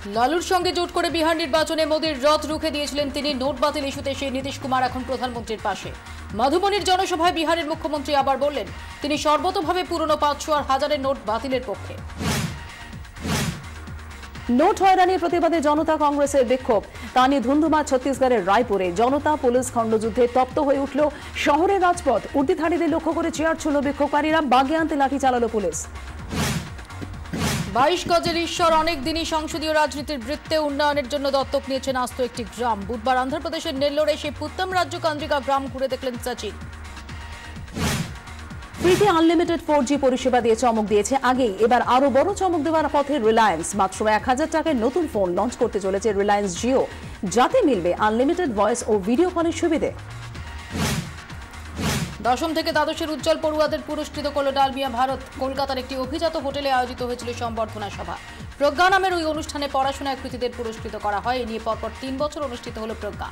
লালুর সঙ্গে জোট করে বিহার নির্বাচনে মোদীর রথ রুখে দিয়েছিলেন তিনি। নোট বাতিল ইস্যুতে সেই নীতিশ কুমার এখন প্রধানমন্ত্রীর পাশে। মধুবনীর জনসভায় বিহারের মুখ্যমন্ত্রী আবার বললেন তিনি সর্বতোভাবে পুরনো 500 আর হাজারের নোট বাতিলের পক্ষে। নোট হয়রানির প্রতিবাদে জনতা কংগ্রেসের বিক্ষোভ। তা নিয়ে ধুন্ধুমার ছত্তিশগড়ের রায়পুরে জনতা পুলিশ খণ্ডযুদ্ধে তপ্ত হয়ে উঠল শহরের রাজপথ। উর্দিধারীদের লক্ষ্য করে চেয়ার ছুঁল বিক্ষোভকারীরা, বাগে আনতে লাঠি চালালো পুলিশ। 22 গজের ঈশ্বর অনেক দিনই সংসদীয় রাজনীতির বৃত্তে উন্নয়নের জন্য দত্তক নিয়েছেন আস্ত একটি গ্রাম। বুধবার অন্ধ্রপ্রদেশের নেল্লোরে সেই পুত্তম রাজ্য কান্দ্রিকা গ্রাম ঘুরে দেখলেন সচিন। ফ্রিতে আনলিমিটেড 4G পরিষেবা দিয়ে চমক দিয়েছে আগেই, এবার আরো বড় চমক দেওয়ার পথে রিলায়েন্স। মাত্র 1000 টাকায় নতুন ফোন লঞ্চ করতে চলেছে রিলায়েন্স জিও, যাতে মিলবে আনলিমিটেড ভয়েস ও ভিডিও কলের সুবিধে। দশম থেকে দ্বাদশের উজ্জ্বল পড়ুয়াদের পুরস্কৃত করল ডালমিয়া ভারত। কলকাতার একটি অভিজাত হোটেলে আয়োজিত হয়েছিল সম্বর্ধনা সভা। প্রজ্ঞা নামের ওই অনুষ্ঠানে পড়াশোনায় কৃতীদের পুরস্কৃত করা হয়। এ নিয়ে পরপর 3 বছর অনুষ্ঠিত হল প্রজ্ঞা।